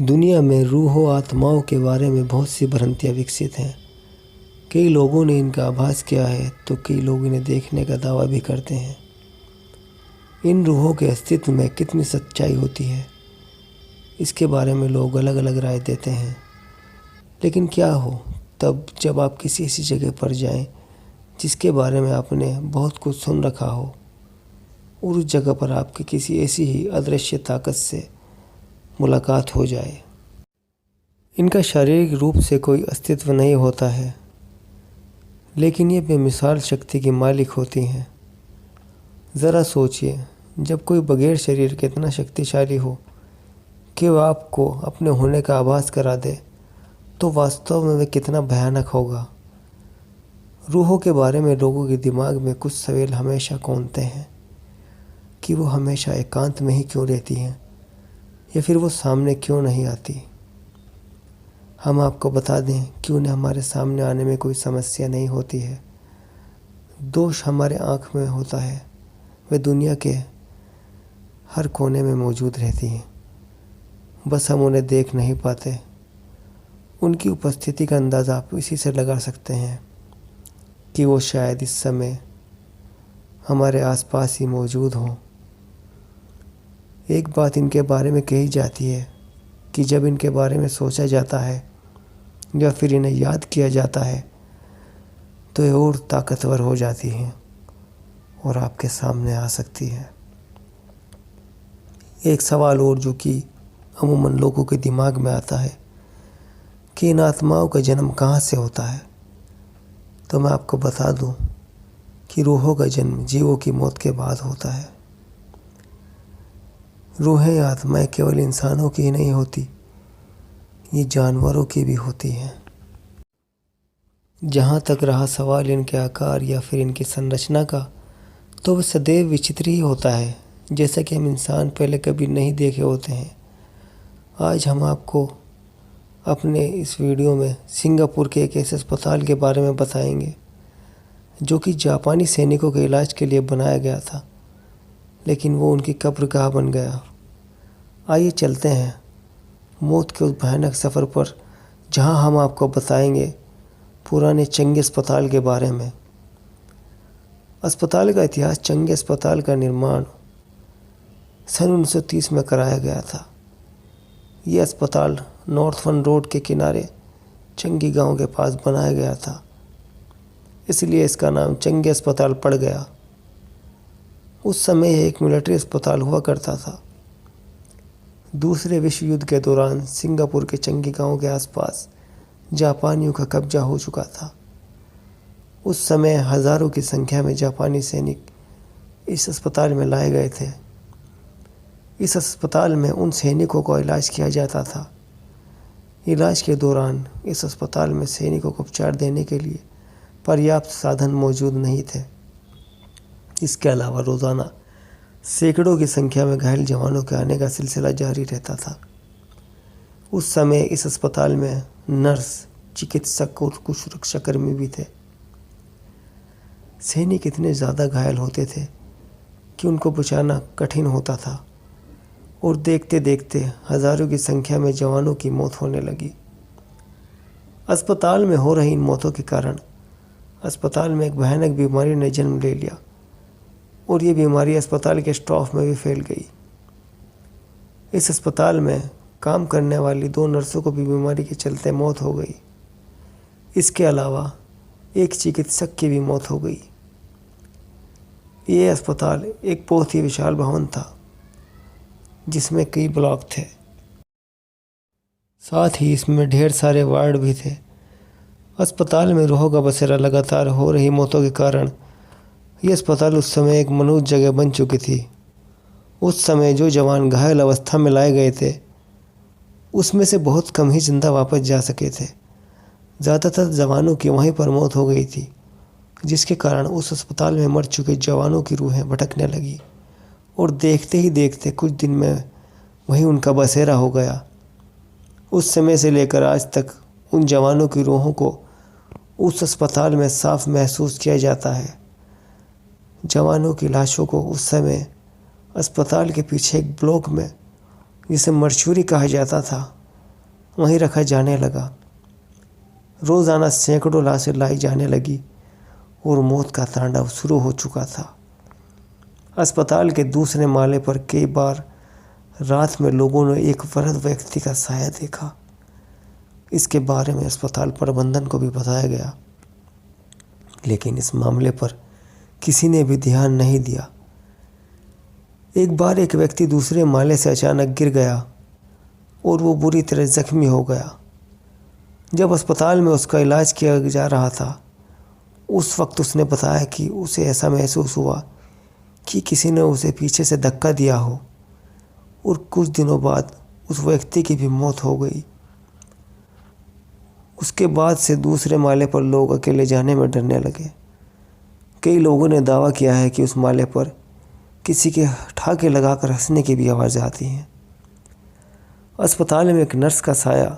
दुनिया में रूहों आत्माओं के बारे में बहुत सी भ्रांतियाँ विकसित हैं। कई लोगों ने इनका आभास किया है तो कई लोग इन्हें देखने का दावा भी करते हैं। इन रूहों के अस्तित्व में कितनी सच्चाई होती है, इसके बारे में लोग अलग अलग राय देते हैं। लेकिन क्या हो तब जब आप किसी ऐसी जगह पर जाएं जिसके बारे में आपने बहुत कुछ सुन रखा हो और उस जगह पर आपकी किसी ऐसी ही अदृश्य ताकत से मुलाकात हो जाए। इनका शारीरिक रूप से कोई अस्तित्व नहीं होता है, लेकिन ये बेमिसाल शक्ति की मालिक होती हैं। ज़रा सोचिए, जब कोई बगैर शरीर के इतना शक्तिशाली हो कि वह आपको अपने होने का आभास करा दे, तो वास्तव में वह कितना भयानक होगा। रूहों के बारे में लोगों के दिमाग में कुछ सवाल हमेशा कौंधते हैं कि वो हमेशा एकांत में ही क्यों रहती हैं, या फिर वो सामने क्यों नहीं आती। हम आपको बता दें कि उन्हें हमारे सामने आने में कोई समस्या नहीं होती है। दोष हमारे आँख में होता है। वे दुनिया के हर कोने में मौजूद रहती हैं, बस हम उन्हें देख नहीं पाते। उनकी उपस्थिति का अंदाज़ा आप इसी से लगा सकते हैं कि वो शायद इस समय हमारे आसपास ही मौजूद हों। एक बात इनके बारे में कही जाती है कि जब इनके बारे में सोचा जाता है या फिर इन्हें याद किया जाता है तो ये और ताकतवर हो जाती हैं और आपके सामने आ सकती है। एक सवाल और जो कि अमूमन लोगों के दिमाग में आता है कि इन आत्माओं का जन्म कहाँ से होता है, तो मैं आपको बता दूं कि रूहों का जन्म जीवों की मौत के बाद होता है। रूहें या आत्माएं केवल इंसानों की ही नहीं होती, ये जानवरों की भी होती हैं। जहाँ तक रहा सवाल इनके आकार या फिर इनकी संरचना का, तो वह सदैव विचित्र ही होता है, जैसा कि हम इंसान पहले कभी नहीं देखे होते हैं। आज हम आपको अपने इस वीडियो में सिंगापुर के एक ऐसे अस्पताल के बारे में बताएंगे जो कि जापानी सैनिकों के इलाज के लिए बनाया गया था, लेकिन वो उनकी कब्रगाह बन गया। आइए चलते हैं मौत के उस भयानक सफ़र पर, जहां हम आपको बताएंगे पुराने चंगी अस्पताल के बारे में। अस्पताल का इतिहास। चंगी अस्पताल का निर्माण सन 1930 में कराया गया था। ये अस्पताल नॉर्थ वन रोड के किनारे चंगी गांव के पास बनाया गया था, इसलिए इसका नाम चंगी अस्पताल पड़ गया। उस समय यह एक मिलिट्री अस्पताल हुआ करता था। दूसरे विश्व युद्ध के दौरान सिंगापुर के चंगी गांव के आसपास जापानियों का कब्जा हो चुका था। उस समय हज़ारों की संख्या में जापानी सैनिक इस अस्पताल में लाए गए थे। इस अस्पताल में उन सैनिकों का इलाज किया जाता था। इलाज के दौरान इस अस्पताल में सैनिकों को उपचार देने के लिए पर्याप्त साधन मौजूद नहीं थे। इसके अलावा रोज़ाना सैकड़ों की संख्या में घायल जवानों के आने का सिलसिला जारी रहता था। उस समय इस अस्पताल में नर्स, चिकित्सक और कुछ सुरक्षाकर्मी भी थे। सैनिक इतने ज़्यादा घायल होते थे कि उनको बचाना कठिन होता था और देखते देखते हज़ारों की संख्या में जवानों की मौत होने लगी। अस्पताल में हो रही इन मौतों के कारण अस्पताल में एक भयानक बीमारी ने जन्म ले लिया और ये बीमारी अस्पताल के स्टाफ में भी फैल गई। इस अस्पताल में काम करने वाली 2 नर्सों को भी बीमारी के चलते मौत हो गई। इसके अलावा एक चिकित्सक की भी मौत हो गई। ये अस्पताल एक बहुत ही विशाल भवन था जिसमें कई ब्लॉक थे। साथ ही इसमें ढेर सारे वार्ड भी थे। अस्पताल में रूहों का बसेरा लगातार हो रही मौतों के कारण यह अस्पताल उस समय एक मनहूस जगह बन चुकी थी। उस समय जो जवान घायल अवस्था में लाए गए थे, उसमें से बहुत कम ही जिंदा वापस जा सके थे। ज़्यादातर जवानों की वहीं पर मौत हो गई थी, जिसके कारण उस अस्पताल में मर चुके जवानों की रूहें भटकने लगी और देखते ही देखते कुछ दिन में वहीं उनका बसेरा हो गया। उस समय से लेकर आज तक उन जवानों की रूहों को उस अस्पताल में साफ महसूस किया जाता है। जवानों की लाशों को उस समय अस्पताल के पीछे एक ब्लॉक में, जिसे मरचूरी कहा जाता था, वहीं रखा जाने लगा। रोज़ाना सैकड़ों लाशें लाई जाने लगी और मौत का तांडव शुरू हो चुका था। अस्पताल के दूसरे माले पर कई बार रात में लोगों ने एक वृद्ध व्यक्ति का साया देखा। इसके बारे में अस्पताल प्रबंधन को भी बताया गया, लेकिन इस मामले पर किसी ने भी ध्यान नहीं दिया। एक बार एक व्यक्ति दूसरे माले से अचानक गिर गया और वो बुरी तरह जख्मी हो गया। जब अस्पताल में उसका इलाज किया जा रहा था, उस वक्त उसने बताया कि उसे ऐसा महसूस हुआ कि किसी ने उसे पीछे से धक्का दिया हो और कुछ दिनों बाद उस व्यक्ति की भी मौत हो गई। उसके बाद से दूसरे माले पर लोग अकेले जाने में डरने लगे। कई लोगों ने दावा किया है कि उस माले पर किसी के ठहाके लगाकर हंसने की भी आवाज़ आती है। अस्पताल में एक नर्स का साया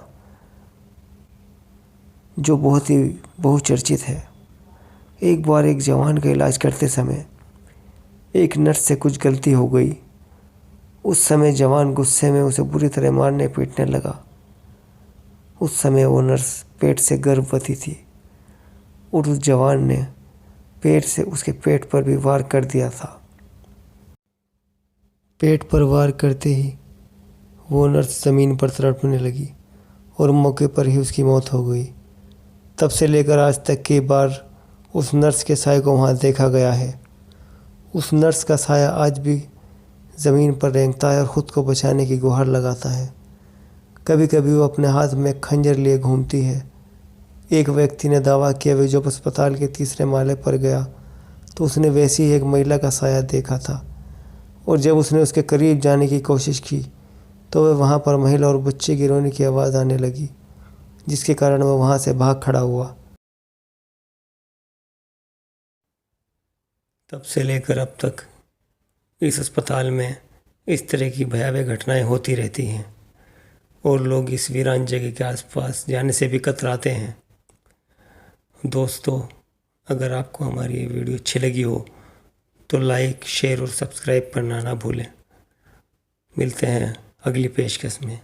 जो बहुत ही बहुचर्चित है। एक बार एक जवान का इलाज करते समय एक नर्स से कुछ गलती हो गई। उस समय जवान गुस्से में उसे बुरी तरह मारने पीटने लगा। उस समय वो नर्स पेट से गर्भवती थी और उस जवान ने पेट से उसके पेट पर भी वार कर दिया था। पेट पर वार करते ही वो नर्स ज़मीन पर तड़पने लगी और मौके पर ही उसकी मौत हो गई। तब से लेकर आज तक कई बार उस नर्स के साये को वहाँ देखा गया है। उस नर्स का साया आज भी ज़मीन पर रेंगता है और ख़ुद को बचाने की गुहार लगाता है। कभी कभी वो अपने हाथ में खंजर लिए घूमती है। एक व्यक्ति ने दावा किया कि जब अस्पताल के तीसरे माले पर गया तो उसने वैसी ही एक महिला का साया देखा था और जब उसने उसके करीब जाने की कोशिश की तो वह वहाँ पर महिला और बच्चे की रोने की आवाज़ आने लगी, जिसके कारण वह वहाँ से भाग खड़ा हुआ। तब से लेकर अब तक इस अस्पताल में इस तरह की भयावह घटनाएं होती रहती हैं और लोग इस वीरान जगह के आसपास जाने से भी कतराते हैं। दोस्तों, अगर आपको हमारी ये वीडियो अच्छी लगी हो तो लाइक, शेयर और सब्सक्राइब करना ना भूलें। मिलते हैं अगली पेशकश में।